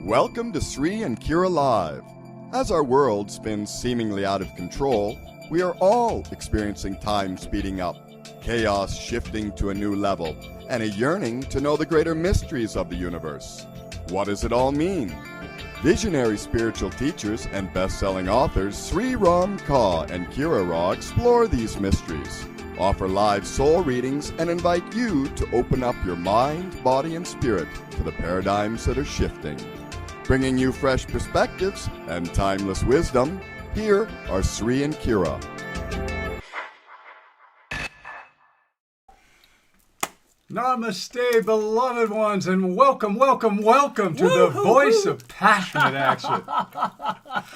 Welcome to Sri and Kira Live. As our world spins seemingly out of control, we are all experiencing time speeding up, chaos shifting to a new level, and a yearning to know the greater mysteries of the universe. What does it all mean? Visionary spiritual teachers and best-selling authors Sri Ram Ka and Kira Ra explore these mysteries, offer live soul readings, and invite you to open up your mind, body, and spirit to the paradigms that are shifting. Bringing you fresh perspectives and timeless wisdom, here are Sri and Kira. Namaste, beloved ones, and welcome to the voice of passionate action.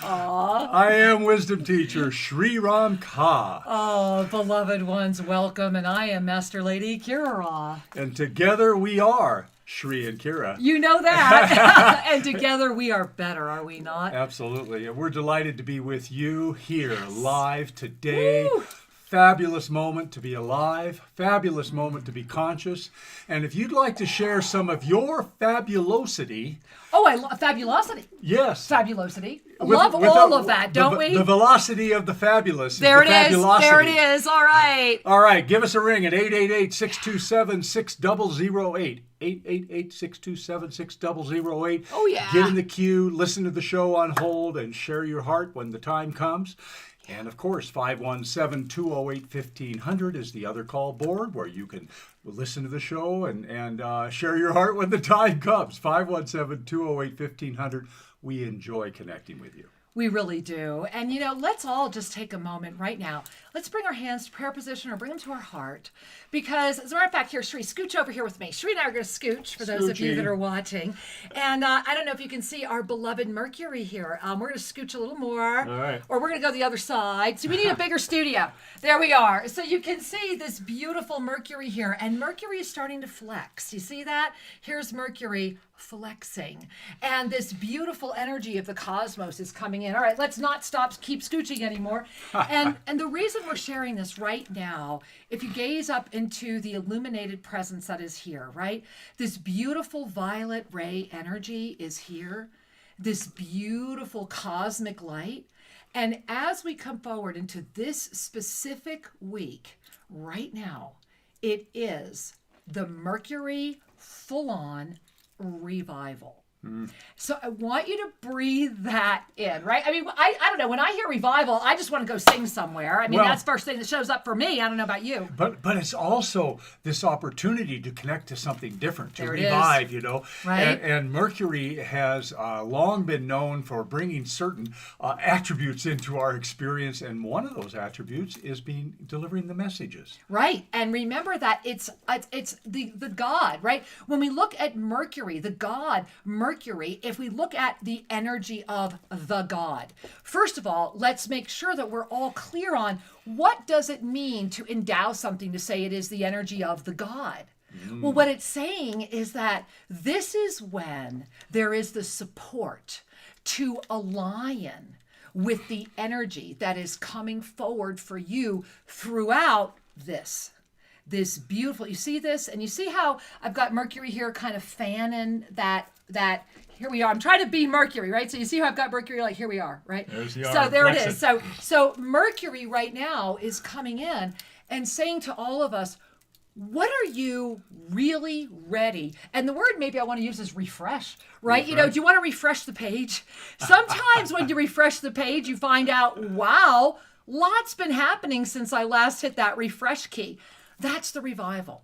I am wisdom teacher Sri Ram Ka. Oh, beloved ones, welcome, and I am Master Lady Kira Ra. And together we are Sri and Kira. You know that. And together we are better, are we not? Absolutely. And we're delighted to be with you here live today. Woo. Fabulous moment to be alive, fabulous moment to be conscious. And if you'd like to share some of your fabulosity. Oh, I love fabulosity. Yes. Fabulosity. Love all of that, don't we? The velocity of the fabulous. There it is. There it is. All right. All right. Give us a ring at 888-627-6008. 888-627-6008. Oh, yeah. Get in the queue, listen to the show on hold, and share your heart when the time comes. And of course, 517-208-1500 is the other call board where you can listen to the show and share your heart when the time comes. 517-208-1500. We enjoy connecting with you. We really do. And, let's all just take a moment right now. Let's bring our hands to prayer position or bring them to our heart. Because, as a matter of fact, here, Sri, scooch over here with me. Sri and I are going to scooch for those of you that are watching. And I don't know if you can see our beloved Mercury here. We're going to scooch a little more. All right. Or we're going to go the other side. So we need a bigger studio. There we are. So you can see this beautiful Mercury here. And Mercury is starting to flex. You see that? Here's Mercury flexing. And this beautiful energy of the cosmos is coming in. All right, let's not keep scooching anymore. And the reason we're sharing this right now, if you gaze up into the illuminated presence that is here, right? This beautiful violet ray energy is here. This beautiful cosmic light. And as we come forward into this specific week, right now, it is the Mercury full-on revival. So I want you to breathe that in, right? I mean, I don't know. When I hear revival, I just want to go sing somewhere. I mean, that's the first thing that shows up for me. I don't know about you. But it's also this opportunity to connect to something different, to there revive, Right. And Mercury has long been known for bringing certain attributes into our experience. And one of those attributes is delivering the messages. Right. And remember that it's the God, right? When we look at Mercury, the God, Mercury, if we look at the energy of the God, first of all, let's make sure that we're all clear on what does it mean to endow something to say it is the energy of the God. Well, what it's saying is that this is when there is the support to align with the energy that is coming forward for you throughout this beautiful, you see this? And you see how I've got Mercury here kind of fanning that here we are. I'm trying to be Mercury, right? So you see how I've got Mercury, like here we are, right? So there it is. So Mercury right now is coming in and saying to all of us, what are you really ready? And the word maybe I want to use is refresh, right? Do you want to refresh the page? Sometimes when you refresh the page, you find out, wow, lots been happening since I last hit that refresh key. That's the revival.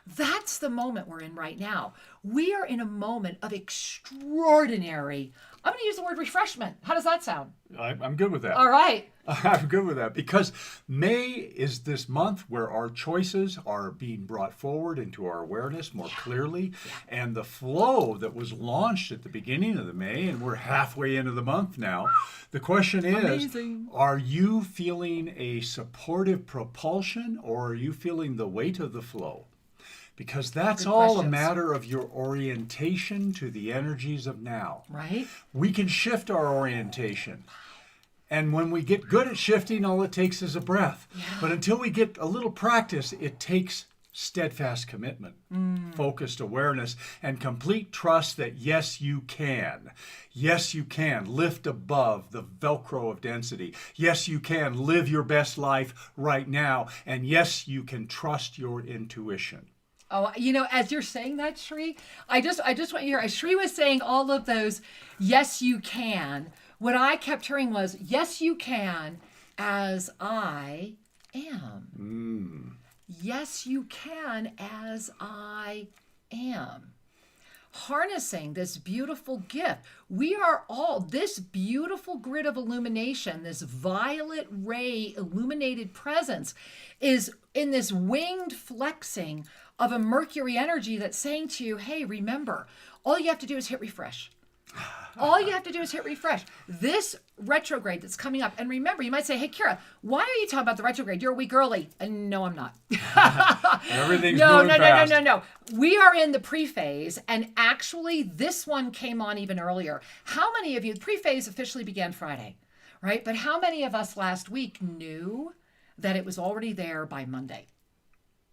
That's the moment we're in right now. We are in a moment of extraordinary, I'm going to use the word refreshment. How does that sound? I'm good with that. All right. I'm good with that because May is this month where our choices are being brought forward into our awareness more clearly. And the flow that was launched at the beginning of the May, and we're halfway into the month now, the question is, are you feeling a supportive propulsion or are you feeling the weight of the flow? Because that's all a matter of your orientation to the energies of now. Right. We can shift our orientation. And when we get good at shifting, all it takes is a breath. Yeah. But until we get a little practice, it takes steadfast commitment, focused awareness, and complete trust that yes, you can. Yes, you can lift above the Velcro of density. Yes, you can live your best life right now. And yes, you can trust your intuition. Oh, as you're saying that, Shri, I just want you to hear, as Shri was saying all of those, yes, you can. What I kept hearing was, yes, you can, as I am. Yes, you can, as I am. Harnessing this beautiful gift. We are all, this beautiful grid of illumination, this violet ray illuminated presence is in this winged flexing of a Mercury energy that's saying to you, hey, remember, all you have to do is hit refresh. All you have to do is hit refresh. This retrograde that's coming up, and remember, you might say, hey, Kira, why are you talking about the retrograde? You're a week early. No, I'm not. Everything's moving fast. No. We are in the pre-phase, and actually, this one came on even earlier. How many of you, the pre-phase officially began Friday, right? But how many of us last week knew that it was already there by Monday,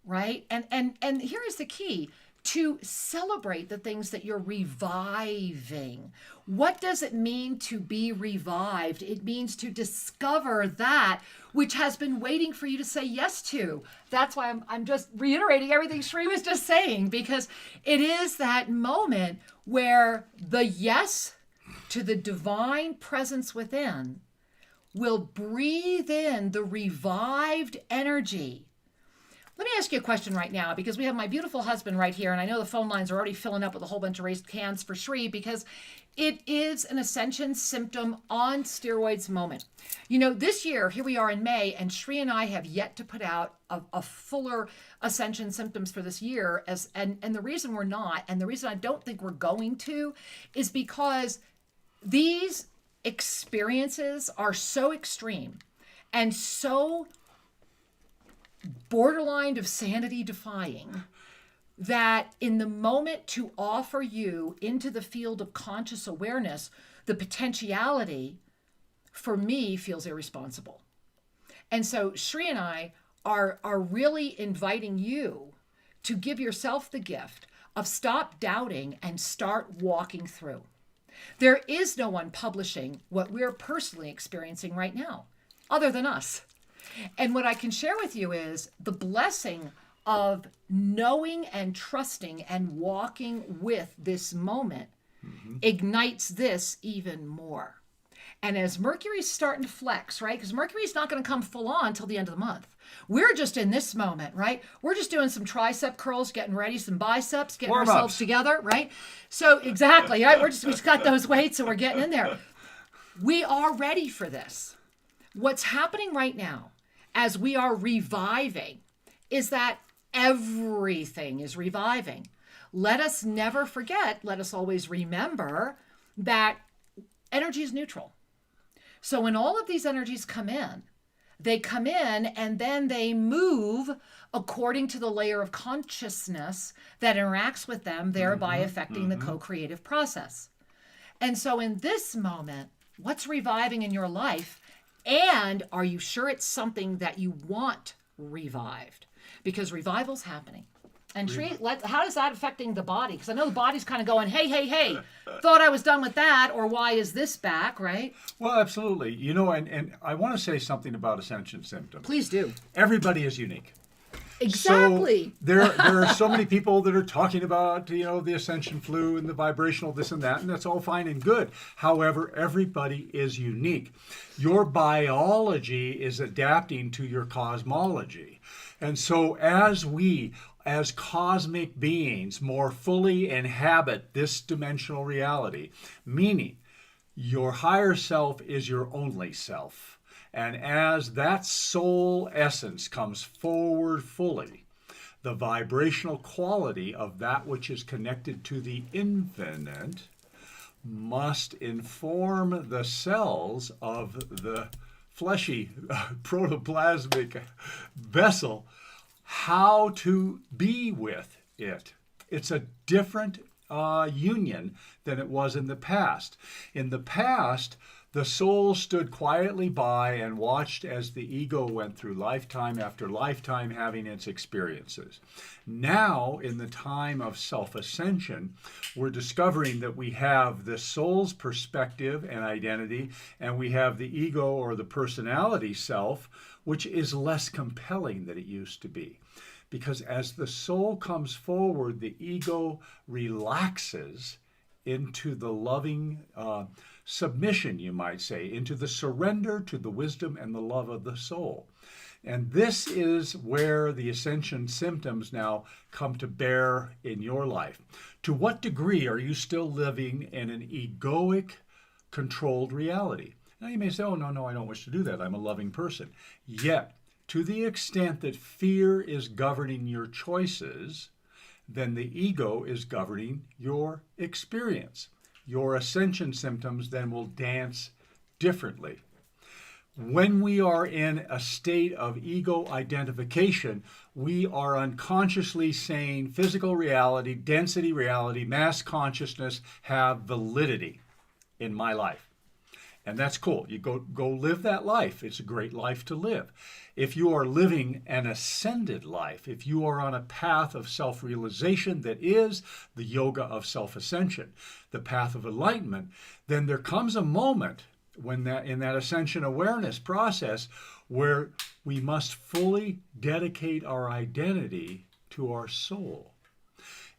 right? And here is the key. To celebrate the things that you're reviving. What does it mean to be revived? It means to discover that which has been waiting for you to say yes to. That's why I'm just reiterating everything Shri was just saying, because it is that moment where the yes to the divine presence within will breathe in the revived energy. Let me ask you a question right now, because we have my beautiful husband right here, and I know the phone lines are already filling up with a whole bunch of raised hands for Shri, because it is an Ascension Symptom on steroids moment. This year, here we are in May, and Shri and I have yet to put out a fuller Ascension Symptoms for this year. And the reason we're not, and the reason I don't think we're going to, is because these experiences are so extreme and so borderline of sanity defying that in the moment to offer you into the field of conscious awareness, the potentiality for me feels irresponsible. And so Shri and I are really inviting you to give yourself the gift of stop doubting and start walking through. There is no one publishing what we're personally experiencing right now, other than us. And what I can share with you is the blessing of knowing and trusting and walking with this moment ignites this even more. And as Mercury's starting to flex, right? Because Mercury's not going to come full on until the end of the month. We're just in this moment, right? We're just doing some tricep curls, getting ready, some biceps, getting ourselves together, right? So exactly, right? We just got those weights and we're getting in there. We are ready for this. What's happening right now as we are reviving is that everything is reviving. Let us never forget, let us always remember that energy is neutral. So when all of these energies come in, they come in and then they move according to the layer of consciousness that interacts with them, thereby affecting the co-creative process. And so in this moment, what's reviving in your life? And are you sure it's something that you want revived? Because revival's happening. And Shri, how is that affecting the body? Because I know the body's kind of going, hey, thought I was done with that, or why is this back, right? Well, absolutely. You know, and I want to say something about Ascension Symptoms. Please do. Everybody is unique. Exactly. So there are so many people that are talking about, the ascension flu and the vibrational this and that, and that's all fine and good. However, everybody is unique. Your biology is adapting to your cosmology. And so as we, as cosmic beings, more fully inhabit this dimensional reality, meaning your higher self is your only self. And as that soul essence comes forward fully, the vibrational quality of that which is connected to the infinite must inform the cells of the fleshy protoplasmic vessel how to be with it. It's a different union than it was in the past. In the past, The soul stood quietly by and watched as the ego went through lifetime after lifetime having its experiences. Now, in the time of self-ascension, we're discovering that we have the soul's perspective and identity, and we have the ego or the personality self, which is less compelling than it used to be. Because as the soul comes forward, the ego relaxes into the loving submission, you might say, into the surrender to the wisdom and the love of the soul. And this is where the Ascension Symptoms now come to bear in your life. To what degree are you still living in an egoic, controlled reality? Now you may say, oh, no, I don't wish to do that. I'm a loving person. Yet, to the extent that fear is governing your choices, then the ego is governing your experience. Your Ascension Symptoms then will dance differently. When we are in a state of ego identification, we are unconsciously saying physical reality, density reality, mass consciousness have validity in my life. And that's cool. You go live that life. It's a great life to live. If you are living an ascended life, if you are on a path of self-realization that is the Yoga of Self-Ascension, the path of enlightenment, then there comes a moment when in that ascension awareness process where we must fully dedicate our identity to our soul.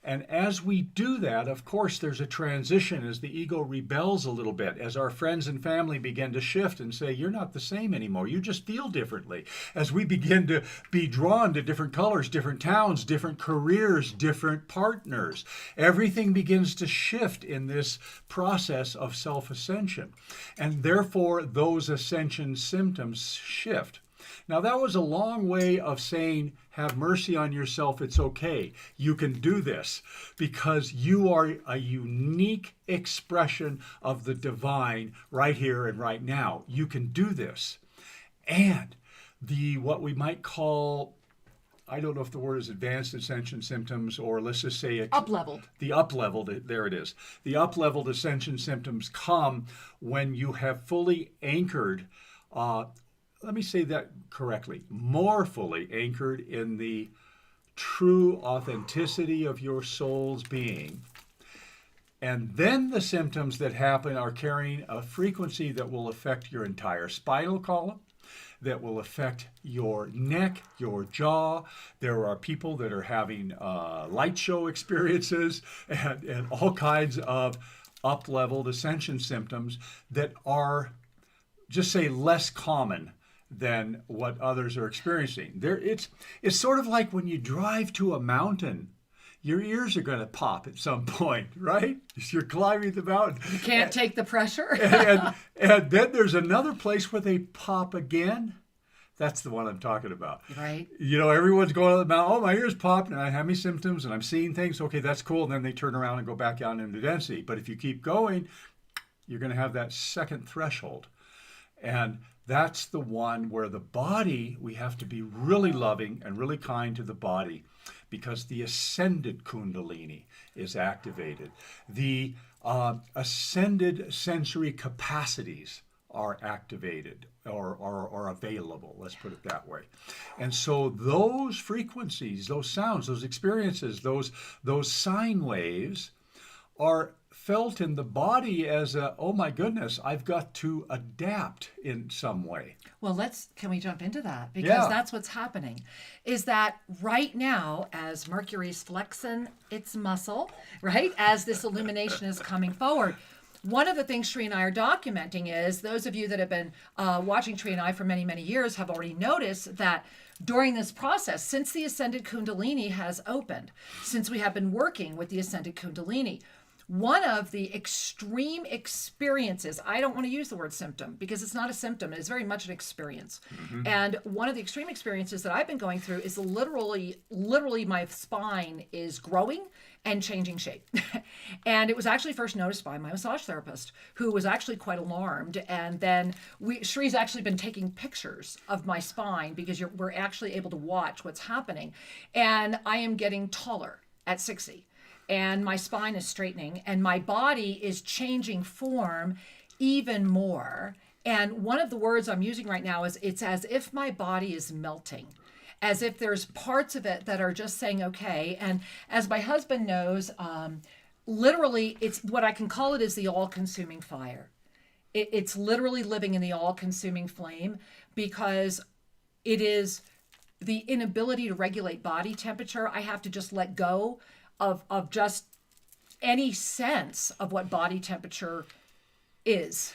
And as we do that, of course, there's a transition as the ego rebels a little bit, as our friends and family begin to shift and say, you're not the same anymore. You just feel differently. As we begin to be drawn to different colors, different towns, different careers, different partners, everything begins to shift in this process of self-ascension. And therefore, those ascension symptoms shift. Now, that was a long way of saying, have mercy on yourself, it's okay. You can do this because you are a unique expression of the divine right here and right now. You can do this. And what we might call, I don't know if the word is advanced ascension symptoms, or let's just say Up-leveled. The up-leveled, there it is. The up-leveled ascension symptoms come when you have fully anchored, let me say that correctly, more fully anchored in the true authenticity of your soul's being. And then the symptoms that happen are carrying a frequency that will affect your entire spinal column, that will affect your neck, your jaw. There are people that are having light show experiences and all kinds of up-leveled ascension symptoms that are, just say, less common than what others are experiencing. It's sort of like when you drive to a mountain, your ears are going to pop at some point, right? You're climbing the mountain. You can't take the pressure. and then there's another place where they pop again. That's the one I'm talking about. Right. You know, everyone's going to the mountain, oh, my ears popped and I have me symptoms and I'm seeing things. Okay, that's cool. And then they turn around and go back out into density. But if you keep going, you're going to have that second threshold. And that's the one where the body, we have to be really loving and really kind to the body because the ascended Kundalini is activated. The ascended sensory capacities are activated or available, let's put it that way. And so those frequencies, those sounds, those experiences, those sine waves are felt in the body as oh my goodness, I've got to adapt in some way. Well, can we jump into that? Because that's what's happening, is that right now, as Mercury's flexing its muscle, right, as this illumination is coming forward, one of the things Sri and I are documenting is, those of you that have been watching Sri and I for many, many years have already noticed that during this process, since the Ascended Kundalini has opened, since we have been working with the Ascended Kundalini, one of the extreme experiences, I don't want to use the word symptom because it's not a symptom, it's very much an experience. Mm-hmm. And one of the extreme experiences that I've been going through is literally my spine is growing and changing shape. And it was actually first noticed by my massage therapist, who was actually quite alarmed. And then Shree's actually been taking pictures of my spine because we're actually able to watch what's happening. And I am getting taller at 60. And my spine is straightening and my body is changing form even more. And one of the words I'm using right now is it's as if my body is melting, as if there's parts of it that are just saying, okay. And as my husband knows, literally, it's what I can call it is the all-consuming fire. It's literally living in the all-consuming flame, because it is the inability to regulate body temperature. I have to just let go of just any sense of what body temperature is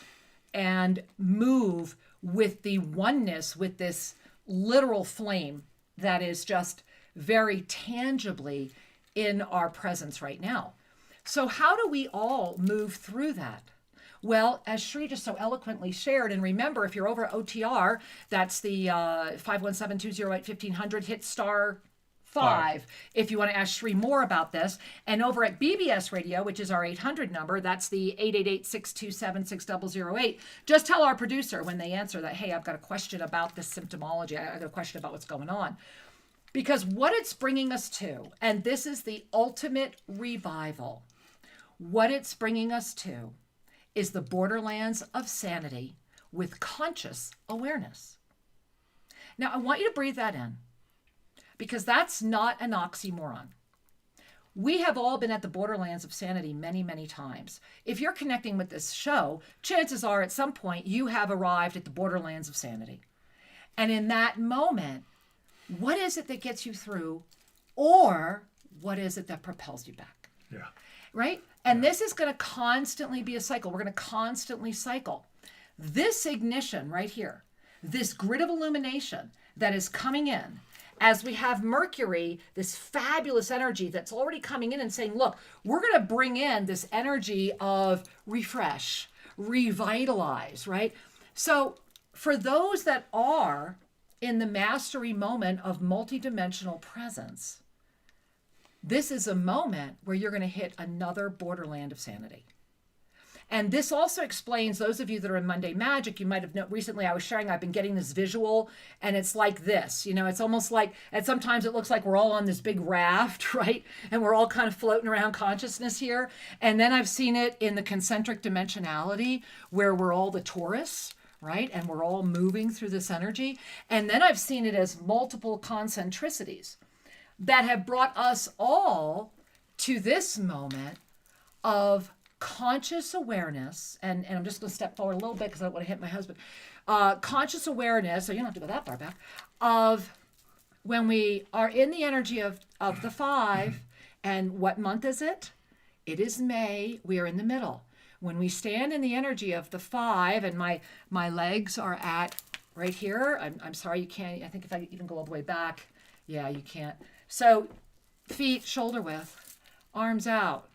and move with the oneness with this literal flame that is just very tangibly in our presence right now. So how do we all move through that? Well, as Shri just so eloquently shared, and remember, if you're over at OTR, that's the 517-208-1500, hit star 5 if you want to ask Shri more about this. And over at BBS Radio, which is our 800 number, that's the 888-627-6008. Just tell our producer when they answer that, hey, I've got a question about this symptomology. I got a question about what's going on. Because what it's bringing us to, and this is the ultimate revival, what it's bringing us to is the borderlands of sanity with conscious awareness. Now, I want you to breathe that in, because that's not an oxymoron. We have all been at the borderlands of sanity many, many times. If you're connecting with this show, chances are at some point you have arrived at the borderlands of sanity. And in that moment, what is it that gets you through, or what is it that propels you back? Yeah. Right? And this is going to constantly be a cycle. We're going to constantly cycle. This ignition right here, this grid of illumination that is coming in, as we have Mercury, this fabulous energy that's already coming in and saying, look, we're going to bring in this energy of refresh, revitalize, right? So for those that are in the mastery moment of multidimensional presence, this is a moment where you're going to hit another borderland of sanity. And this also explains, those of you that are in Monday Magic, you might have known recently I was sharing, I've been getting this visual, and it's like this, it's almost like, and sometimes it looks like we're all on this big raft, right? And we're all kind of floating around consciousness here. And then I've seen it in the concentric dimensionality where we're all the torus, right? And we're all moving through this energy. And then I've seen it as multiple concentricities that have brought us all to this moment of conscious awareness, and I'm just going to step forward a little bit because I don't want to hit my husband. Conscious awareness, so you don't have to go that far back, of when we are in the energy of the 5, and what month is it? It is May. We are in the middle. When we stand in the energy of the 5, and my legs are at right here. I'm sorry, you can't. I think if I even go all the way back, yeah, you can't. So feet shoulder width, arms out.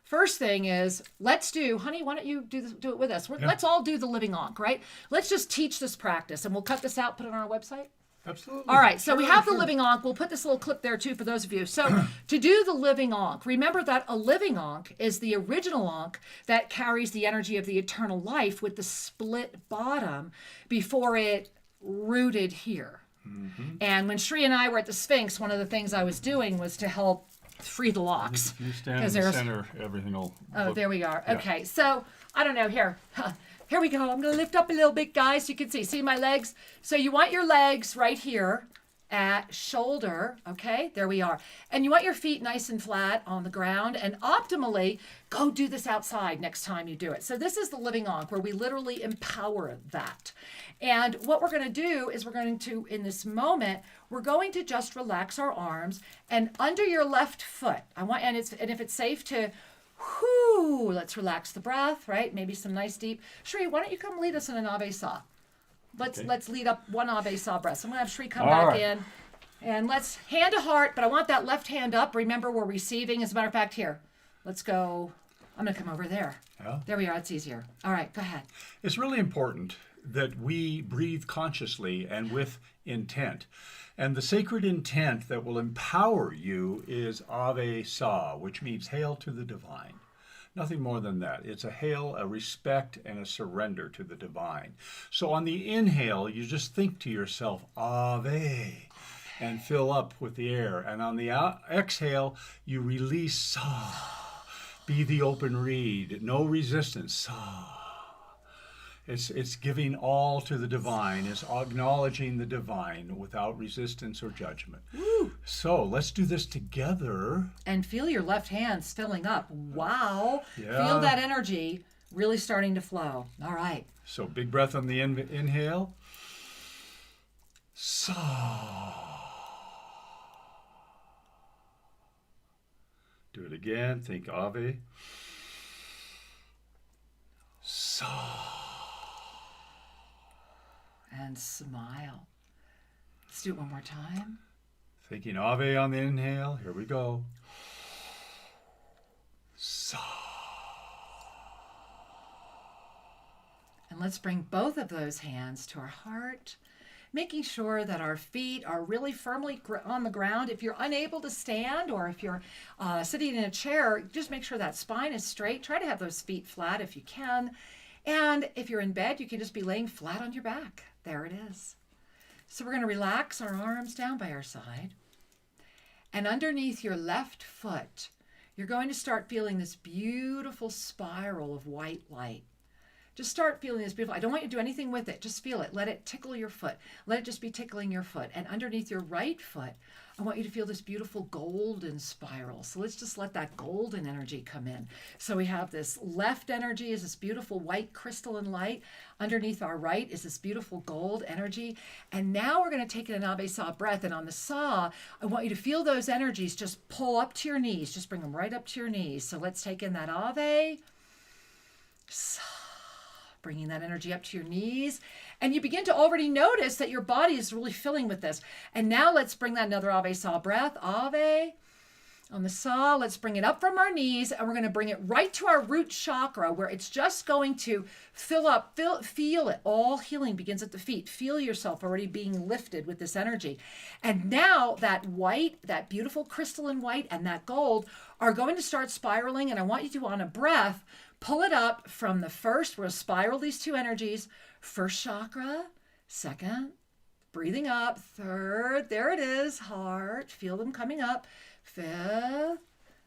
First thing is, let's do, honey, why don't you do it with us? Let's all do the Living Ankh, right? Let's just teach this practice, and we'll cut this out, put it on our website. Absolutely. All right, so we have the Living Ankh. We'll put this little clip there too for those of you. So to do the Living Ankh, remember that a Living Ankh is the original Ankh that carries the energy of the eternal life with the split bottom before it rooted here. Mm-hmm. And when Shri and I were at the Sphinx, one of the things I was doing was to help free the locks. You stand in the center, everything will look, there we are. Yeah. Okay, so I don't know, here we go. I'm going to lift up a little bit, guys, so you can see my legs. So you want your legs right here at shoulder, okay? There we are. And you want your feet nice and flat on the ground, and optimally, go do this outside next time you do it. So this is the Living Ankh, where we literally empower that. And what we're going to do is we're going to, in this moment, we're going to just relax our arms, and under your left foot, and if it's safe to, let's relax the breath, right? Maybe some nice deep. Shri, why don't you come lead us in an Ave Sa? Let's lead up one Ave Sa breath. So I'm going to have Shri come back in, and let's hand to heart, but I want that left hand up. Remember, we're receiving. As a matter of fact, here, let's go. I'm going to come over there. Yeah. There we are. It's easier. All right, go ahead. It's really important that we breathe consciously and with intent. And the sacred intent that will empower you is Ave Sa, which means hail to the divine. Nothing more than that. It's a hail, a respect, and a surrender to the divine. So on the inhale, you just think to yourself, Ave, and fill up with the air. And on the exhale, you release Sa. Be the open reed, no resistance, Sa. It's giving all to the divine. It's acknowledging the divine without resistance or judgment. Woo. So let's do this together. And feel your left hands filling up. Wow. Yeah. Feel that energy really starting to flow. All right. So big breath on the inhale. So. Do it again. Think Ave. So. And smile. Let's do it one more time. Thinking Ave on the inhale. Here we go. So. And let's bring both of those hands to our heart, making sure that our feet are really firmly on the ground. If you're unable to stand, or if you're sitting in a chair, just make sure that spine is straight. Try to have those feet flat if you can. And if you're in bed, you can just be laying flat on your back. There it is. So we're going to relax our arms down by our side. And underneath your left foot, you're going to start feeling this beautiful spiral of white light. Just start feeling this beautiful. I don't want you to do anything with it. Just feel it. Let it tickle your foot. Let it just be tickling your foot. And underneath your right foot, I want you to feel this beautiful golden spiral. So let's just let that golden energy come in. So we have this left energy is this beautiful white crystalline light. Underneath our right is this beautiful gold energy. And now we're going to take an Ave Sa breath. And on the Sa, I want you to feel those energies just pull up to your knees. Just bring them right up to your knees. So let's take in that Ave Sa. Bringing that energy up to your knees. And you begin to already notice that your body is really filling with this. And now let's bring that another Ave Sa breath. Ave. On the Sa, let's bring it up from our knees, and we're going to bring it right to our root chakra, where it's just going to fill up, feel it. All healing begins at the feet. Feel yourself already being lifted with this energy. And now that white, that beautiful crystalline white, and that gold are going to start spiraling. And I want you to, on a breath, pull it up from the first. We'll spiral these two energies. First chakra, second, breathing up, third, there it is, heart, feel them coming up, fifth,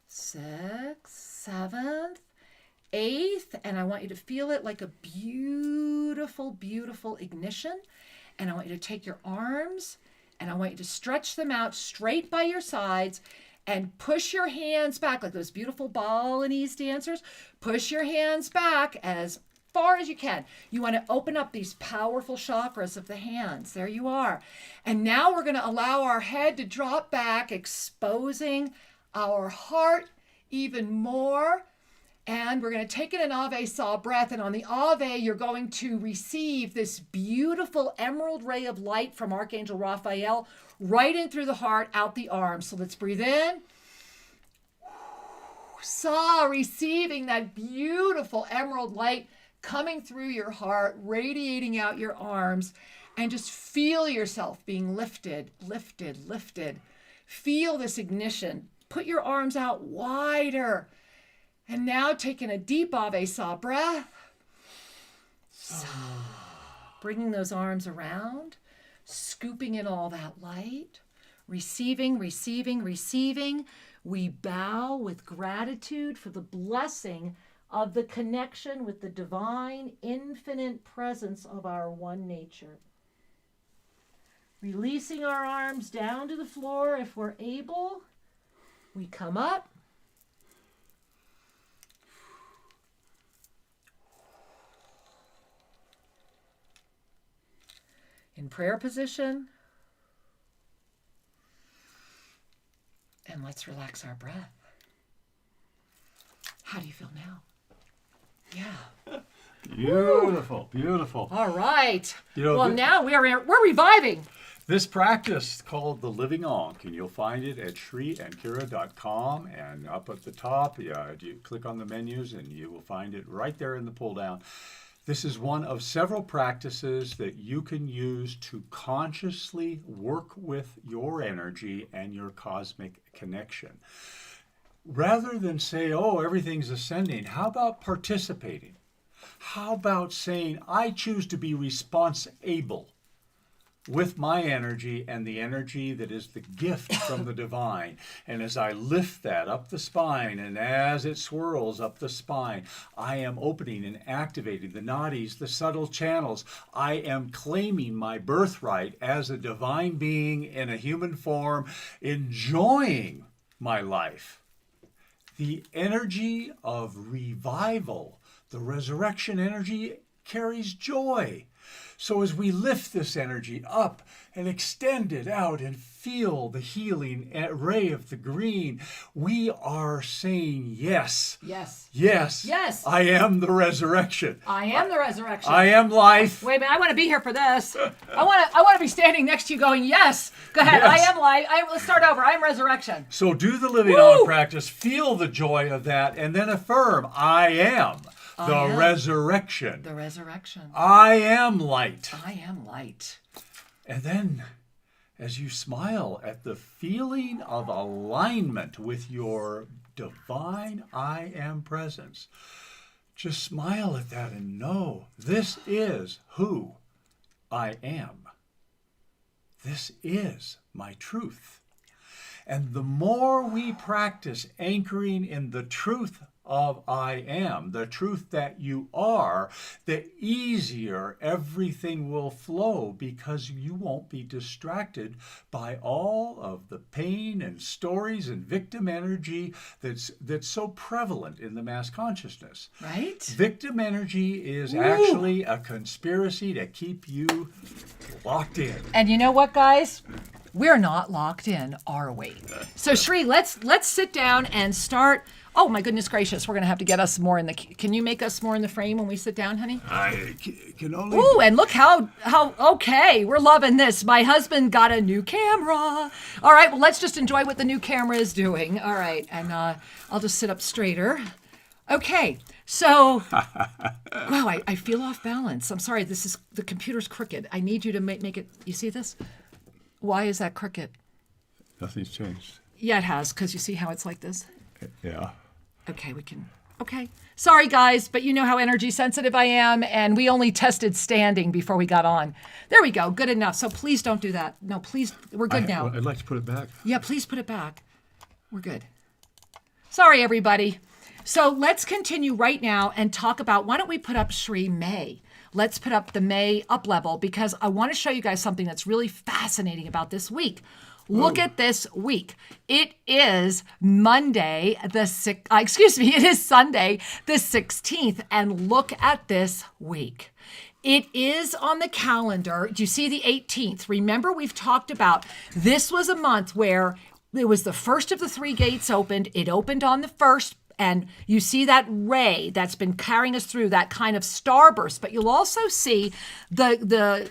sixth, seventh, eighth, and I want you to feel it like a beautiful, beautiful ignition. And I want you to take your arms and I want you to stretch them out straight by your sides and push your hands back like those beautiful Balinese dancers. Push your hands back as far as you can. You want to open up these powerful chakras of the hands. There you are. And now we're going to allow our head to drop back, exposing our heart even more. And we're going to take in an Ave Sa breath. And on the Ave, you're going to receive this beautiful emerald ray of light from Archangel Raphael right in through the heart, out the arms. So let's breathe in. Sa, receiving that beautiful emerald light coming through your heart, radiating out your arms, and just feel yourself being lifted, lifted, lifted. Feel this ignition. Put your arms out wider. And now taking a deep Ave Sa breath. Sa. Bringing those arms around, scooping in all that light, receiving, receiving, receiving. We bow with gratitude for the blessing of the connection with the divine, infinite presence of our one nature. Releasing our arms down to the floor if we're able. We come up. In prayer position. And let's relax our breath. How do you feel now? Yeah. Beautiful, beautiful. All right. You know, well, now we're reviving. This practice called the Living Ankh, and you'll find it at shriandkira.com, and up at the top, you click on the menus and you will find it right there in the pull down. This is one of several practices that you can use to consciously work with your energy and your cosmic connection. Rather than say, oh, everything's ascending, how about participating? How about saying, I choose to be responsible? with my energy and the energy that is the gift from the divine. And as I lift that up the spine, and as it swirls up the spine, I am opening and activating the nadis, the subtle channels. I am claiming my birthright as a divine being in a human form, enjoying my life. The energy of revival, the resurrection energy, carries joy. So as we lift this energy up and extend it out and feel the healing ray of the green, we are saying yes. Yes. Yes. Yes. I am the resurrection. I am the resurrection. I am life. Wait a minute, I want to be here for this. I want to be standing next to you going, yes. Go ahead. Yes. I am life. Let's start over. I am resurrection. So do the Living Ark practice, feel the joy of that, and then affirm, I am the resurrection. The resurrection. I am light. I am light. And then, as you smile at the feeling of alignment with your divine I am presence, just smile at that and know this is who I am. This is my truth. And the more we practice anchoring in the truth of I am, the truth that you are, the easier everything will flow, because you won't be distracted by all of the pain and stories and victim energy that's so prevalent in the mass consciousness. Right? Victim energy is actually a conspiracy to keep you locked in. And you know what, guys? We're not locked in, are we? So Shri, let's sit down and start. Oh my goodness gracious, we're gonna have to get us more in the. Can you make us more in the frame when we sit down, honey? I can only. Ooh, and look how okay, we're loving this. My husband got a new camera. All right, well let's just enjoy what the new camera is doing. All right, and I'll just sit up straighter. Okay, so wow, I feel off balance. I'm sorry, the computer's crooked. I need you to make it. You see this? Why is that crooked? Nothing's changed. Yeah, it has, because you see how it's like this? Yeah. Okay, okay. Sorry, guys, but you know how energy sensitive I am, and we only tested standing before we got on. There we go, good enough. So please don't do that. No, please, we're good now. I'd like to put it back. Yeah, please put it back. We're good. Sorry, everybody. So let's continue right now and talk about, why don't we put up Shri May? Let's put up the May up level, because I want to show you guys something that's really fascinating about this week. Look at this week. It is Monday, it is Sunday, the 16th, and look at this week. It is on the calendar. Do you see the 18th? Remember, we've talked about this was a month where it was the first of the three gates opened. It opened on the 1st. And you see that ray that's been carrying us through, that kind of starburst, but you'll also see the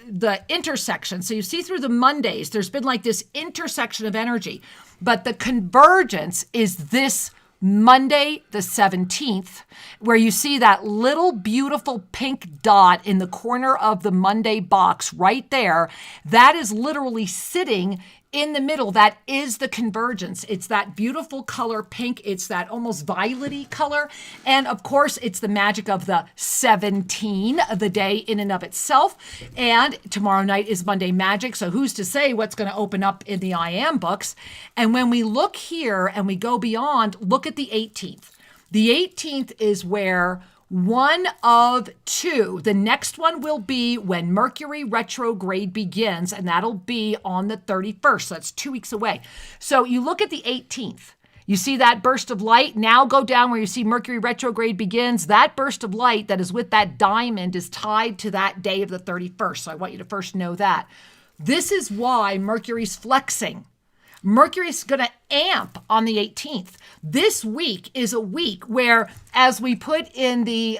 intersection. So you see through the Mondays, there's been like this intersection of energy, but the convergence is this Monday, the 17th, where you see that little beautiful pink dot in the corner of the Monday box right there. That is literally sitting in the middle. That is the convergence. It's that beautiful color pink. It's that almost violet-y color. And of course, it's the magic of the 17, the day in and of itself. And tomorrow night is Monday magic. So who's to say what's going to open up in the I Am books? And when we look here and we go beyond, look at the 18th. The 18th is where one of two. The next one will be when Mercury retrograde begins, and that'll be on the 31st. So that's 2 weeks away. So you look at the 18th. You see that burst of light? Now go down where you see Mercury retrograde begins. That burst of light that is with that diamond is tied to that day of the 31st. So I want you to first know that. This is why Mercury's flexing. Mercury's going to amp on the 18th. This week is a week where, as we put in the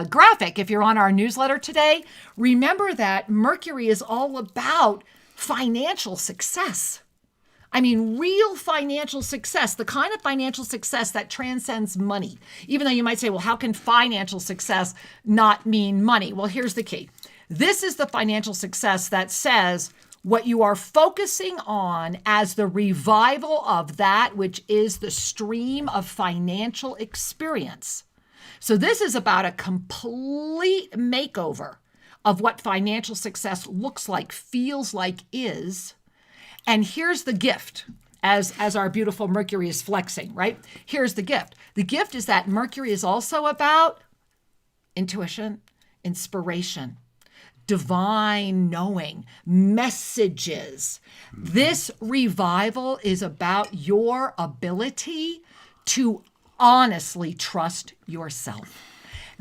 graphic, if you're on our newsletter today, remember that Mercury is all about financial success. I mean, real financial success, the kind of financial success that transcends money. Even though you might say, well, how can financial success not mean money? Well, here's the key. This is the financial success that says, what you are focusing on as the revival of that which is the stream of financial experience. So this is about a complete makeover of what financial success looks like, feels like, is. And here's the gift, as our beautiful Mercury is flexing, right? Here's the gift. The gift is that Mercury is also about intuition, inspiration, divine knowing, messages. This revival is about your ability to honestly trust yourself.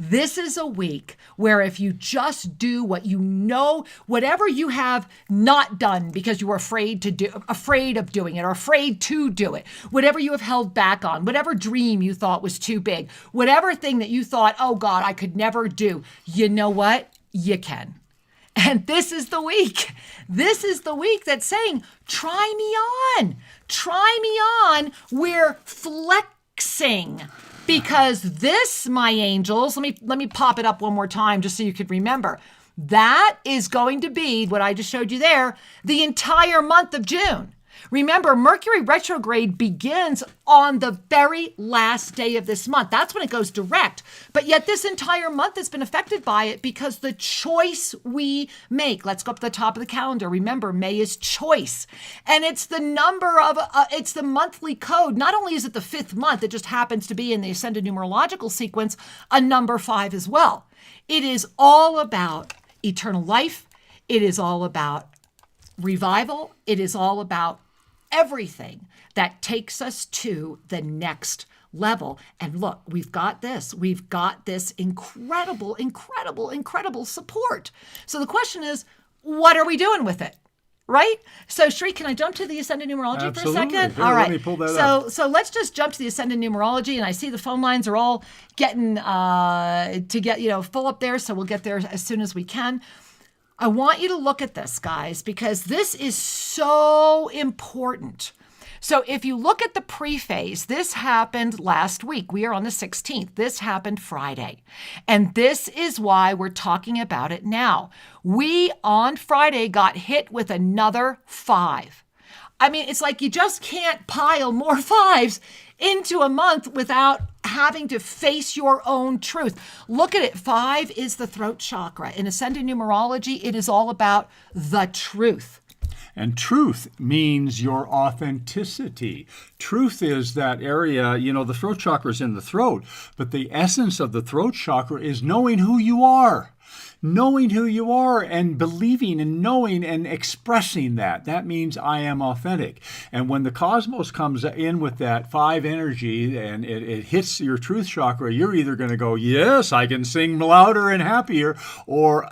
This is a week where if you just do what you know, whatever you have not done because you were afraid of doing it or afraid to do it, whatever you have held back on, whatever dream you thought was too big, whatever thing that you thought, oh God, I could never do, you know what? You can. And this is the week. This is the week that's saying, try me on. Try me on. We're flexing. Because this, my angels, let me pop it up one more time just so you could remember. That is going to be what I just showed you there, the entire month of June. Remember, Mercury retrograde begins on the very last day of this month. That's when it goes direct. But yet this entire month has been affected by it because the choice we make. Let's go up to the top of the calendar. Remember, May is choice. And it's the number of, it's the monthly code. Not only is it the 5th month, it just happens to be in the ascended numerological sequence, a number 5 as well. It is all about eternal life. It is all about revival. It is all about everything that takes us to the next level. And look, we've got this incredible, incredible, incredible support. So the question is, what are we doing with it? Right? So Shri, can I jump to the Ascended Numerology Absolutely. for a second? Here, all right. Let me pull that up. So let's just jump to the Ascended Numerology, and I see the phone lines are all getting to get full up there, so we'll get there as soon as we can. I want you to look at this, guys, because this is so important. So if you look at the prephase, this happened last week. We are on the 16th. This happened Friday. And this is why we're talking about it now. We, on Friday, got hit with another 5. I mean, it's like you just can't pile more 5s into a month without having to face your own truth. Look at it. 5 is the throat chakra. In Ascended Numerology, it is all about the truth. And truth means your authenticity. Truth is that area, the throat chakra is in the throat, but the essence of the throat chakra is knowing who you are. Knowing who you are and believing and knowing and expressing that. That means I am authentic. And when the cosmos comes in with that 5 energy and it hits your truth chakra, you're either going to go, yes, I can sing louder and happier, or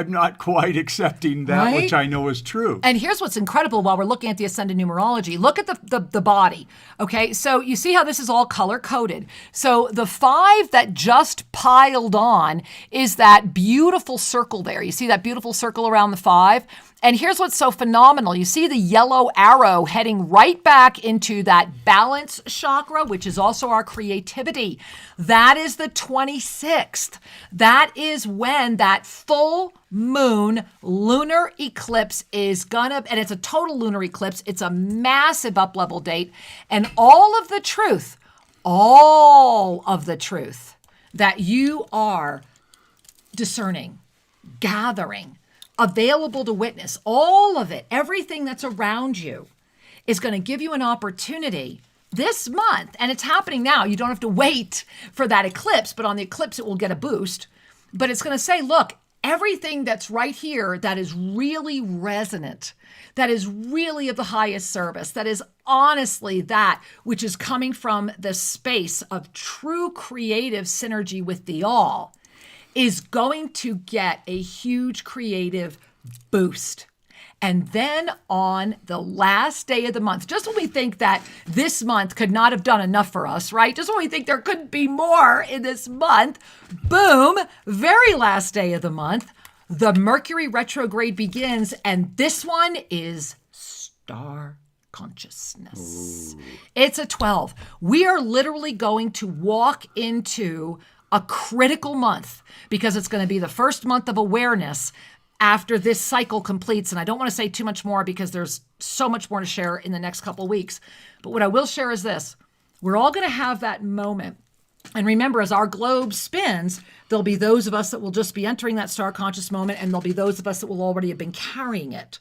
not quite accepting that, right, which I know is true. And here's what's incredible while we're looking at the Ascended Numerology. Look at the body. Okay, so you see how this is all color-coded. So the 5 that just piled on is that beautiful circle there. You see that beautiful circle around the 5? And here's what's so phenomenal. You see the yellow arrow heading right back into that balance chakra, which is also our creativity. That is the 26th. That is when that full moon lunar eclipse is and it's a total lunar eclipse. It's a massive up-level date. And all of the truth that you are discerning, gathering, available to witness, all of it, everything that's around you is going to give you an opportunity this month. And it's happening now. You don't have to wait for that eclipse, but on the eclipse, it will get a boost. But it's going to say, look, everything that's right here that is really resonant, that is really of the highest service, that is honestly that which is coming from the space of true creative synergy with the all, is going to get a huge creative boost. And then on the last day of the month, just when we think that this month could not have done enough for us, right? Just when we think there couldn't be more in this month, boom, very last day of the month, the Mercury retrograde begins, and this one is star consciousness. Ooh. It's a 12. We are literally going to walk into a critical month because it's going to be the first month of awareness after this cycle completes. And I don't want to say too much more because there's so much more to share in the next couple of weeks. But what I will share is this. We're all going to have that moment And remember, as our globe spins, there'll be those of us that will just be entering that star conscious moment, and there'll be those of us that will already have been carrying it.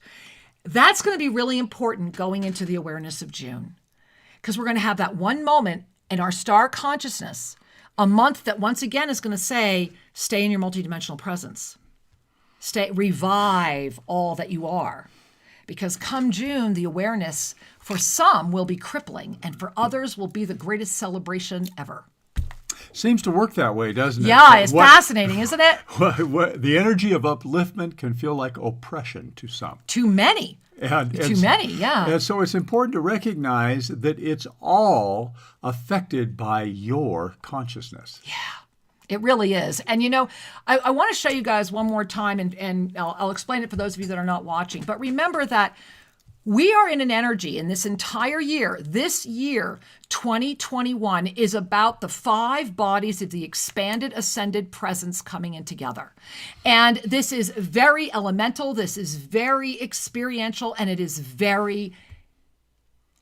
That's going to be really important going into the awareness of June, because we're going to have that one moment in our star consciousness, a month that once again is going to say, stay in your multidimensional presence. Revive all that you are. Because come June, the awareness for some will be crippling, and for others will be the greatest celebration ever. Seems to work that way, doesn't it? Yeah, it's fascinating, isn't it? The energy of upliftment can feel like oppression to some. Too many. Too many, yeah. And so it's important to recognize that it's all affected by your consciousness. Yeah, it really is. And, I want to show you guys one more time, and I'll explain it for those of you that are not watching. But remember that we are in an energy in this entire year. This year, 2021, is about the 5 bodies of the expanded ascended presence coming in together. And this is very elemental. This is very experiential, and it is very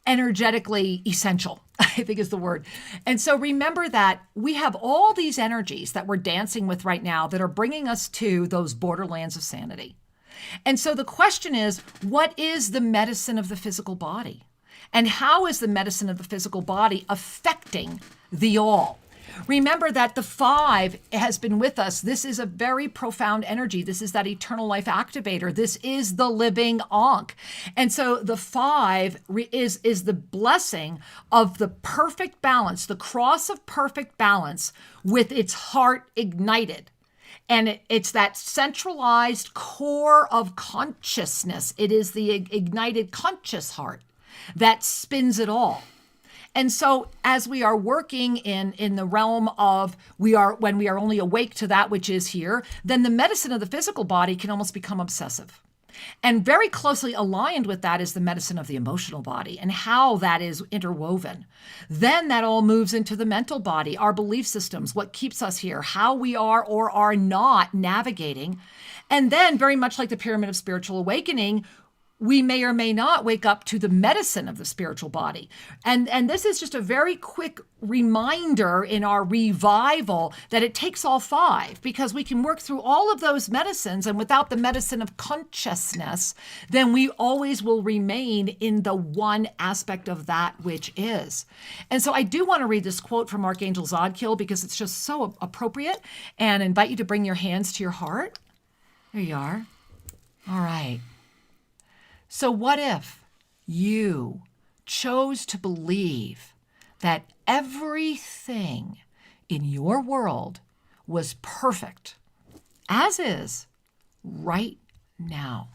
energetically essential, I think is the word. And so remember that we have all these energies that we're dancing with right now that are bringing us to those borderlands of sanity. And so the question is, what is the medicine of the physical body? And how is the medicine of the physical body affecting the all? Remember that the 5 has been with us. This is a very profound energy. This is that eternal life activator. This is the Living Ankh. And so the 5 is the blessing of the perfect balance, the cross of perfect balance with its heart ignited. And it's that centralized core of consciousness. It is the ignited conscious heart that spins it all. And so as we are working in the realm of when we are only awake to that which is here, then the medicine of the physical body can almost become obsessive. And very closely aligned with that is the medicine of the emotional body and how that is interwoven. Then that all moves into the mental body, our belief systems, what keeps us here, how we are or are not navigating. And then very much like the pyramid of spiritual awakening, we may or may not wake up to the medicine of the spiritual body. And this is just a very quick reminder in our revival that it takes all 5, because we can work through all of those medicines, and without the medicine of consciousness, then we always will remain in the one aspect of that which is. And so I do want to read this quote from Archangel Zadkiel because it's just so appropriate, and invite you to bring your hands to your heart. There you are. All right. So what if you chose to believe that everything in your world was perfect, as is, right now?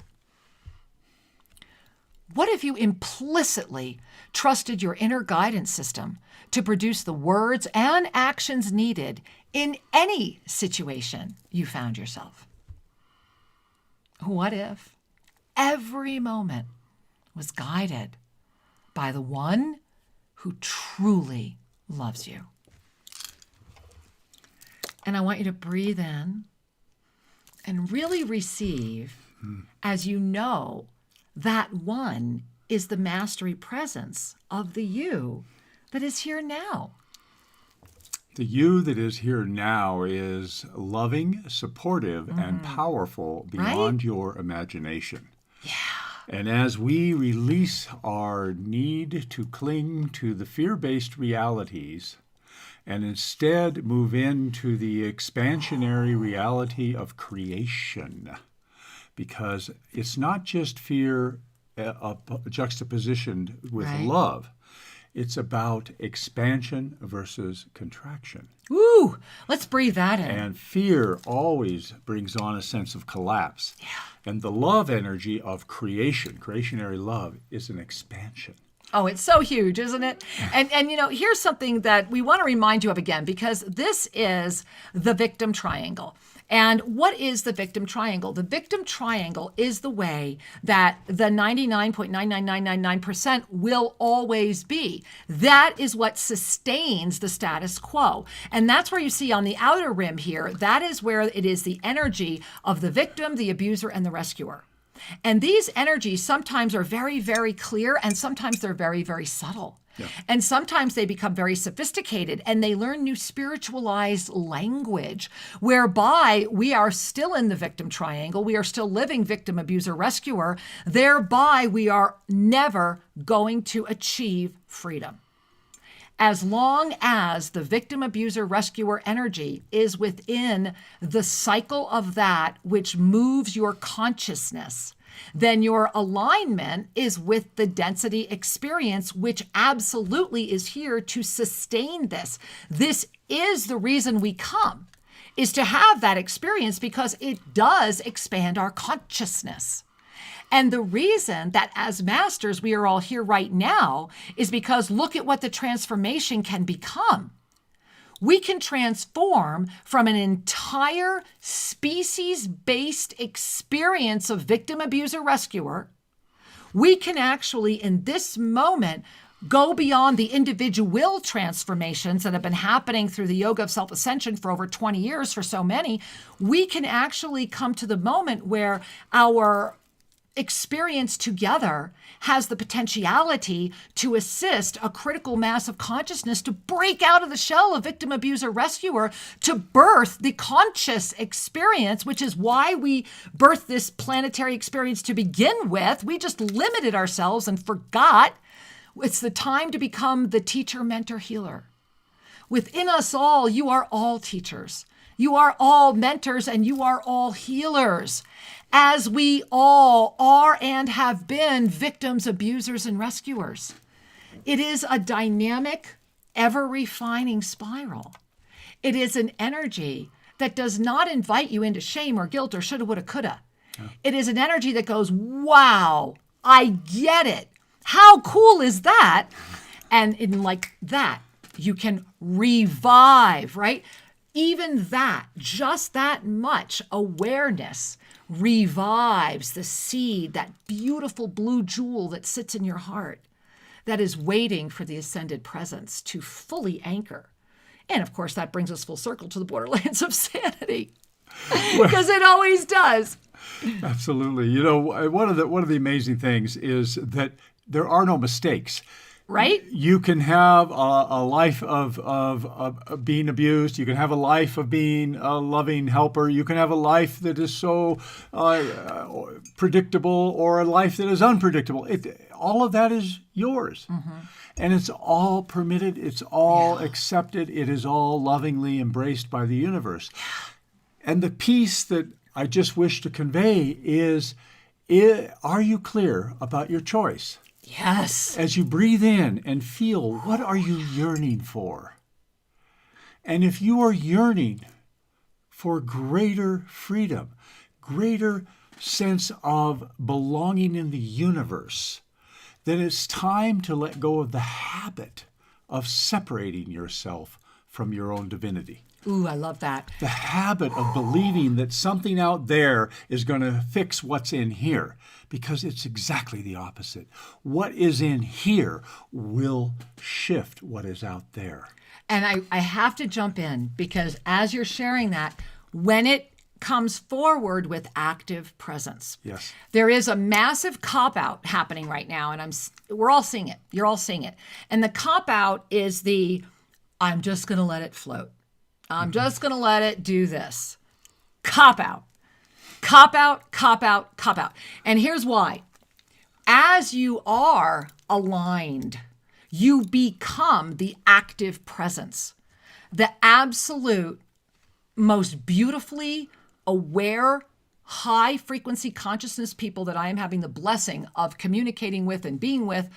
What if you implicitly trusted your inner guidance system to produce the words and actions needed in any situation you found yourself? What if every moment was guided by the one who truly loves you? And I want you to breathe in and really receive, as you know, that one is the mastery presence of the you that is here now. The you that is here now is loving, supportive, and powerful beyond your imagination. Yeah. And as we release our need to cling to the fear-based realities and instead move into the expansionary reality of creation, because it's not just fear juxtapositioned with love. It's about expansion versus contraction. Ooh, let's breathe that in. And fear always brings on a sense of collapse. Yeah. And the love energy of creation, creationary love, is an expansion. Oh, it's so huge, isn't it? And here's something that we want to remind you of again, because this is the victim triangle. And what is the victim triangle? The victim triangle is the way that the 99.99999% will always be. That is what sustains the status quo. And that's where you see on the outer rim here, that is where it is the energy of the victim, the abuser, and the rescuer. And these energies sometimes are very, very clear, and sometimes they're very, very subtle. Yeah. And sometimes they become very sophisticated, and they learn new spiritualized language, whereby we are still in the victim triangle. We are still living victim, abuser, rescuer. Thereby, we are never going to achieve freedom. As long as the victim, abuser, rescuer energy is within the cycle of that which moves your consciousness, then your alignment is with the density experience, which absolutely is here to sustain this. This is the reason we come, is to have that experience, because it does expand our consciousness. And the reason that as masters we are all here right now is because look at what the transformation can become. We can transform from an entire species-based experience of victim, abuser, rescuer. We can actually, in this moment, go beyond the individual transformations that have been happening through the Yoga of Self-Ascension for over 20 years for so many. We can actually come to the moment where our experience together has the potentiality to assist a critical mass of consciousness to break out of the shell of victim, abuser, rescuer, to birth the conscious experience, which is why we birthed this planetary experience to begin with. We just limited ourselves and forgot. It's the time to become the teacher, mentor, healer. Within us all, you are all teachers. You are all mentors, and you are all healers, as we all are and have been victims, abusers, and rescuers. It is a dynamic, ever-refining spiral. It is an energy that does not invite you into shame or guilt or shoulda, woulda, coulda. Yeah. It is an energy that goes, wow, I get it. How cool is that? And in like that, you can revive, right? Even that, just that much awareness revives the seed, that beautiful blue jewel that sits in your heart, that is waiting for the ascended presence to fully anchor. And of course, that brings us full circle to the borderlands of sanity, because it always does. Absolutely. You know, one of the amazing things is that there are no mistakes. Right? You can have a life of being abused. You can have a life of being a loving helper. You can have a life that is so predictable, or a life that is unpredictable. All of that is yours. Mm-hmm. And it's all permitted. It's all accepted. It is all lovingly embraced by the universe. And the piece that I just wish to convey is, are you clear about your choice? Yes. As you breathe in and feel, what are you yearning for? And if you are yearning for greater freedom, greater sense of belonging in the universe, then it's time to let go of the habit of separating yourself from your own divinity. Ooh, I love that. The habit of believing that something out there is going to fix what's in here, because it's exactly the opposite. What is in here will shift what is out there. And I have to jump in, because as you're sharing that, when it comes forward with active presence, yes, there is a massive cop-out happening right now, and we're all seeing it. You're all seeing it. And the cop-out is I'm just going to let it float. I'm just going to let it do this. Cop out. Cop out, cop out, cop out. And here's why. As you are aligned, you become the active presence, the absolute most beautifully aware, high frequency consciousness people that I am having the blessing of communicating with and being with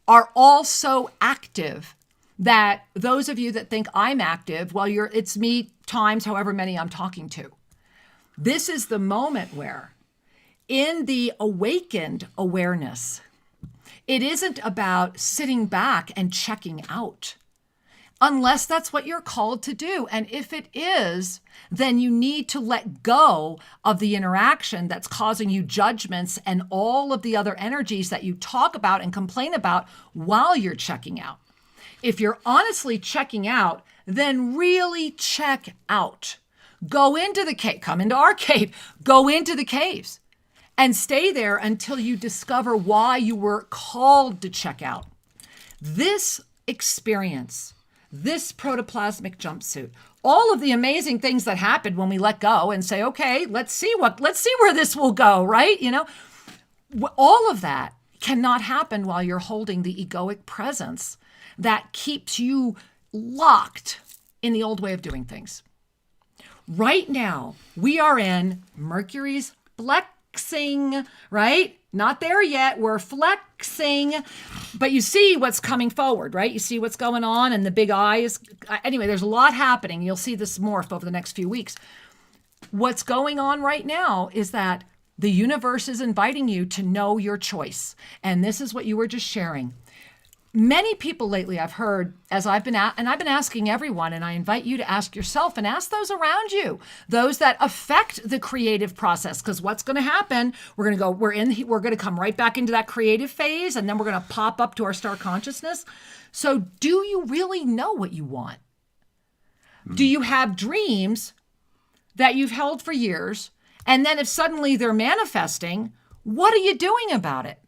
are all so active that those of you that think I'm active, well, it's me times however many I'm talking to. This is the moment where, in the awakened awareness, it isn't about sitting back and checking out, unless that's what you're called to do. And if it is, then you need to let go of the interaction that's causing you judgments and all of the other energies that you talk about and complain about while you're checking out. If you're honestly checking out, then really check out. Go into the cave, come into our cave, go into the caves and stay there until you discover why you were called to check out. This experience, this protoplasmic jumpsuit, all of the amazing things that happened when we let go and say, okay, let's see where this will go, right? All of that cannot happen while you're holding the egoic presence that keeps you locked in the old way of doing things. Right now, we are in Mercury's flexing, right? Not there yet. We're flexing. But you see what's coming forward, right? You see what's going on, and the big eye is... Anyway, there's a lot happening. You'll see this morph over the next few weeks. What's going on right now is that the universe is inviting you to know your choice. And this is what you were just sharing. Many people lately I've heard, as I've been asking everyone, and I invite you to ask yourself and ask those around you, those that affect the creative process, because what's going to happen, we're going to come right back into that creative phase, and then we're going to pop up to our star consciousness. So do you really know what you want? Do you have dreams that you've held for years, and then if suddenly they're manifesting, what are you doing about it?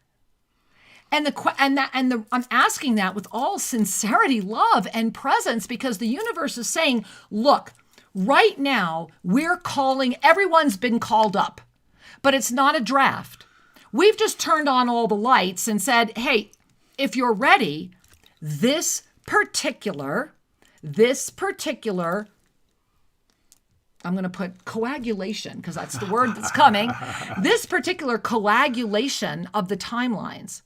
I'm asking that with all sincerity, love, and presence, because the universe is saying, look, right now we're calling, everyone's been called up, but it's not a draft. We've just turned on all the lights and said, hey, if you're ready, this particular, I'm going to put coagulation, because that's the word that's coming. This particular coagulation of the timelines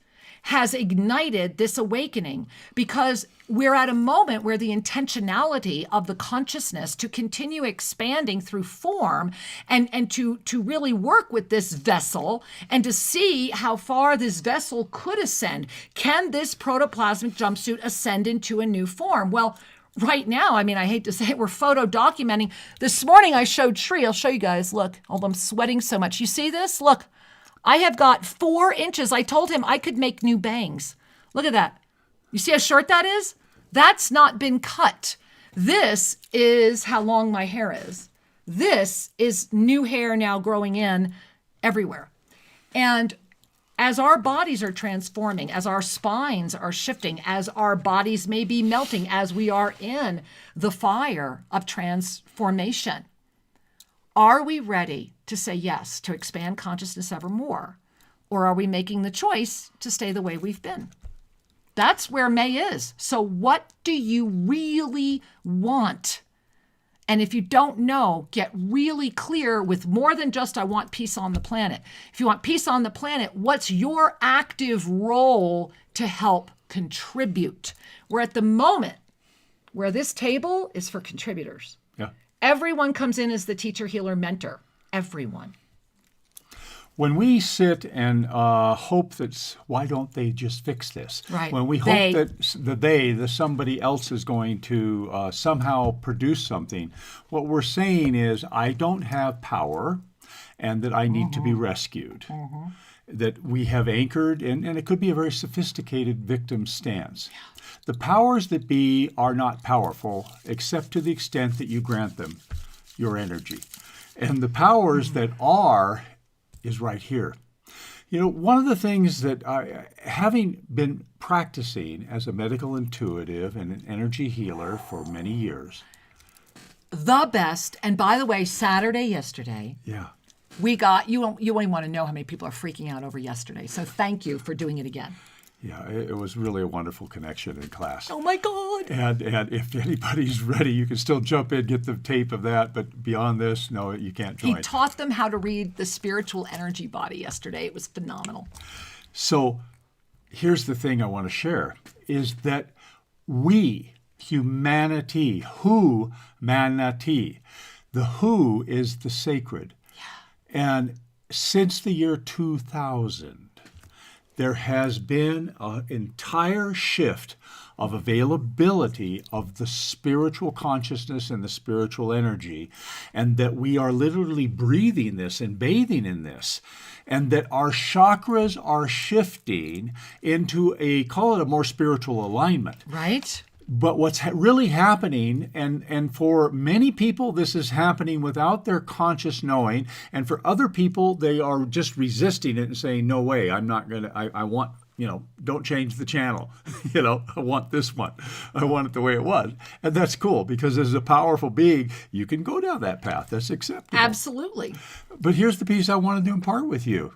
has ignited this awakening, because we're at a moment where the intentionality of the consciousness to continue expanding through form and to really work with this vessel and to see how far this vessel could ascend. Can this protoplasmic jumpsuit ascend into a new form? Well, right now, I hate to say it, we're photo documenting. This morning I showed Shri, I'll show you guys. Look, although I'm sweating so much. You see this? Look. I have got 4 inches. I told him I could make new bangs. Look at that. You see how short that is? That's not been cut. This is how long my hair is. This is new hair now growing in everywhere. And as our bodies are transforming, as our spines are shifting, as our bodies may be melting, as we are in the fire of transformation, are we ready to say yes to expand consciousness ever more? Or are we making the choice to stay the way we've been? That's where May is. So what do you really want? And if you don't know, get really clear with more than just, I want peace on the planet. If you want peace on the planet, what's your active role to help contribute? We're at the moment where this table is for contributors. Yeah. Everyone comes in as the teacher, healer, mentor. Everyone. When we sit and hope that, why don't they just fix this? Right. When we hope that somebody else is going to somehow produce something, what we're saying is, I don't have power and that I need to be rescued. That we have anchored, and it could be a very sophisticated victim stance. Yeah. The powers that be are not powerful except to the extent that you grant them your energy. And the powers that are is right here. One of the things that having been practicing as a medical intuitive and an energy healer for many years. The best, and by the way, yesterday. Yeah. We got, you won't even want to know how many people are freaking out over yesterday. So thank you for doing it again. Yeah, it was really a wonderful connection in class. Oh my God. And if anybody's ready, you can still jump in, get the tape of that. But beyond this, no, you can't join. He taught them how to read the spiritual energy body yesterday. It was phenomenal. So here's the thing I want to share, is that we, humanity, the who is the sacred. Yeah. And since the year 2000, there has been an entire shift of availability of the spiritual consciousness and the spiritual energy, and that we are literally breathing this and bathing in this, and that our chakras are shifting into call it a more spiritual alignment. Right. But what's really happening, and for many people, this is happening without their conscious knowing. And for other people, they are just resisting it and saying, no way, I'm not going to, I want, don't change the channel. I want this one. I want it the way it was. And that's cool because as a powerful being, you can go down that path. That's acceptable. Absolutely. But here's the piece I wanted to impart with you.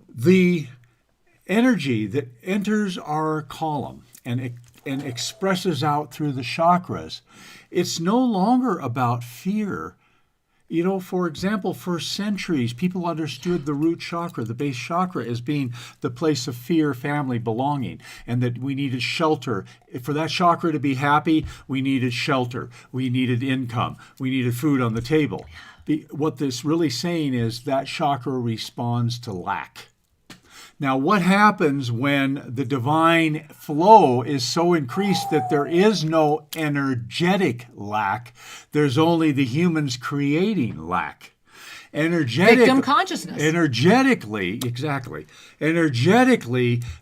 The energy that enters our column and expresses out through the chakras, it's no longer about fear. For example, for centuries, people understood the root chakra, the base chakra, as being the place of fear, family, belonging, and that we needed shelter. For that chakra to be happy, we needed shelter. We needed income. We needed food on the table. What this really saying is that chakra responds to lack. Now, what happens when the divine flow is so increased that there is no energetic lack? There's only the humans creating lack. Victim consciousness. Energetically,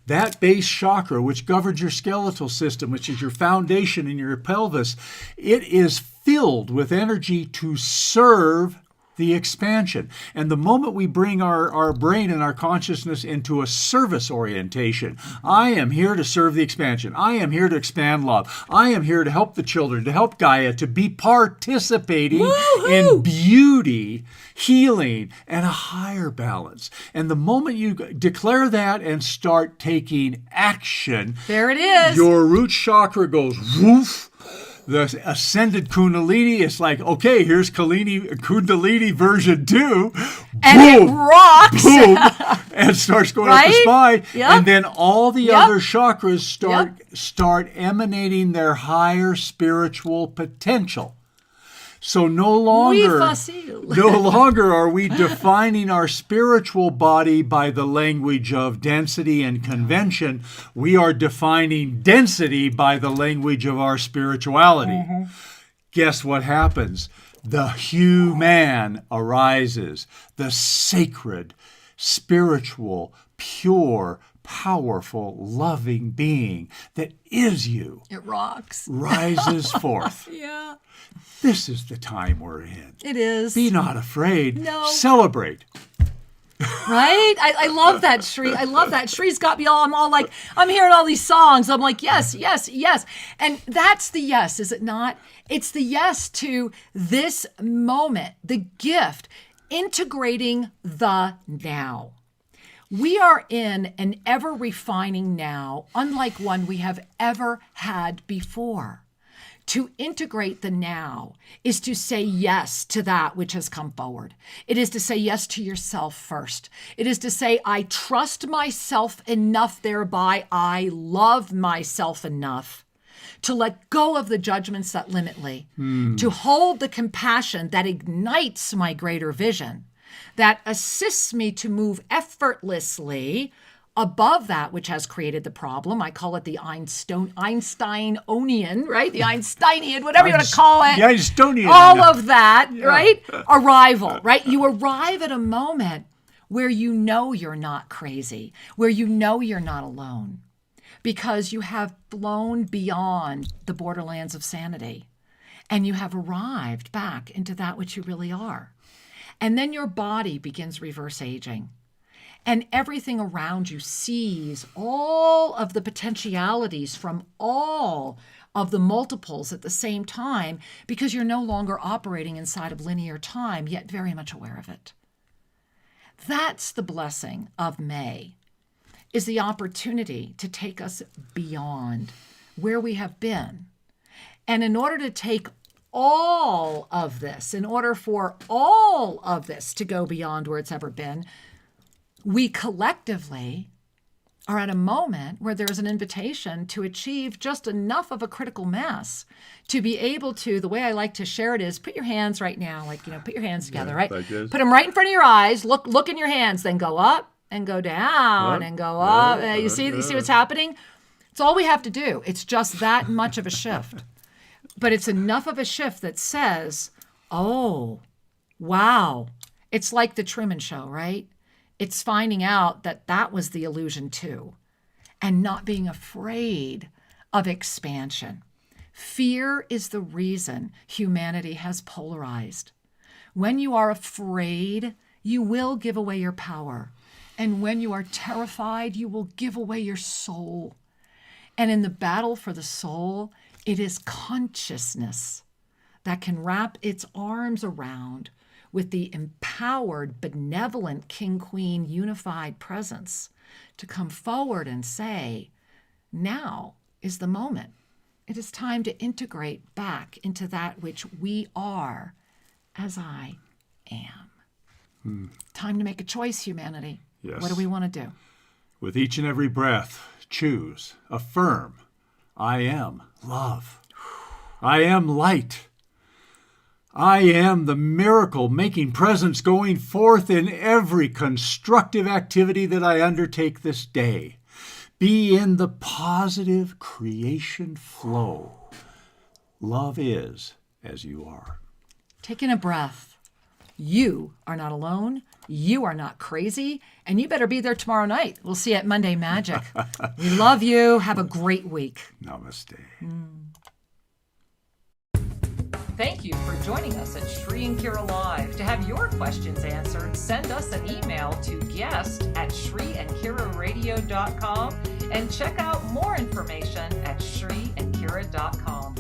that base chakra, which governs your skeletal system, which is your foundation in your pelvis, it is filled with energy to serve the expansion. And the moment we bring our brain and our consciousness into a service orientation, I am here to serve the expansion. I am here to expand love. I am here to help the children, to help Gaia, to be participating in beauty, healing, and a higher balance. And the moment you declare that and start taking action, there it is. Your root chakra goes woof. The ascended Kundalini is like, okay, here's Kundalini version 2. And boom, it rocks. Boom, and starts going up the spine. Yep. And then all the other chakras start emanating their higher spiritual potential. So no longer are we defining our spiritual body by the language of density and convention. We are defining density by the language of our spirituality. Mm-hmm. Guess what happens? The human arises, the sacred, spiritual, pure, powerful, loving being that is you. It rocks. Rises forth. Yeah. This is the time we're in. It is. Be not afraid. No. Celebrate. Right? I love that, Shri. I love that. Shri's got me all, I'm all like, I'm hearing all these songs. I'm like, yes, yes, yes. And that's the yes, is it not? It's the yes to this moment, the gift, integrating the now. We are in an ever-refining now, unlike one we have ever had before. To integrate the now is to say yes to that which has come forward. It is to say yes to yourself first. It is to say, I trust myself enough, thereby I love myself enough to let go of the judgments that limit me, to hold the compassion that ignites my greater vision, that assists me to move effortlessly above that which has created the problem. I call it the Einsteinian, right? The Einsteinian, whatever you want to call it. The Einsteinian. All of that, right? Arrival, right? You arrive at a moment where you know you're not crazy, where you know you're not alone, because you have flown beyond the borderlands of sanity and you have arrived back into that which you really are. And then your body begins reverse aging. And everything around you sees all of the potentialities from all of the multiples at the same time, because you're no longer operating inside of linear time, yet very much aware of it. That's the blessing of May, is the opportunity to take us beyond where we have been. And in order to take all of this, in order for all of this to go beyond where it's ever been, we collectively are at a moment where there's an invitation to achieve just enough of a critical mass to be able to, the way I like to share it is, put your hands right now, put your hands together, right? Like put them right in front of your eyes, look in your hands, then go up and go down and go up. You see what's happening? It's all we have to do. It's just that much of a shift. But it's enough of a shift that says, oh, wow. It's like the Truman Show, right? It's finding out that was the illusion too, and not being afraid of expansion. Fear is the reason humanity has polarized. When you are afraid, you will give away your power. And when you are terrified, you will give away your soul. And in the battle for the soul, it is consciousness that can wrap its arms around with the empowered, benevolent King, Queen, unified presence to come forward and say, now is the moment. It is time to integrate back into that which we are as I am. Time to make a choice, humanity. Yes. What do we want to do? With each and every breath, choose, affirm, I am love. I am light. I am the miracle-making presence going forth in every constructive activity that I undertake this day. Be in the positive creation flow. Love is as you are. Taking a breath. You are not alone. You are not crazy. And you better be there tomorrow night. We'll see you at Monday Magic. We love you. Have a great week. Namaste. Thank you for joining us at Shri and Kira Live. To have your questions answered, send us an email to guest@shriandkiraradio.com and check out more information at shriandkira.com.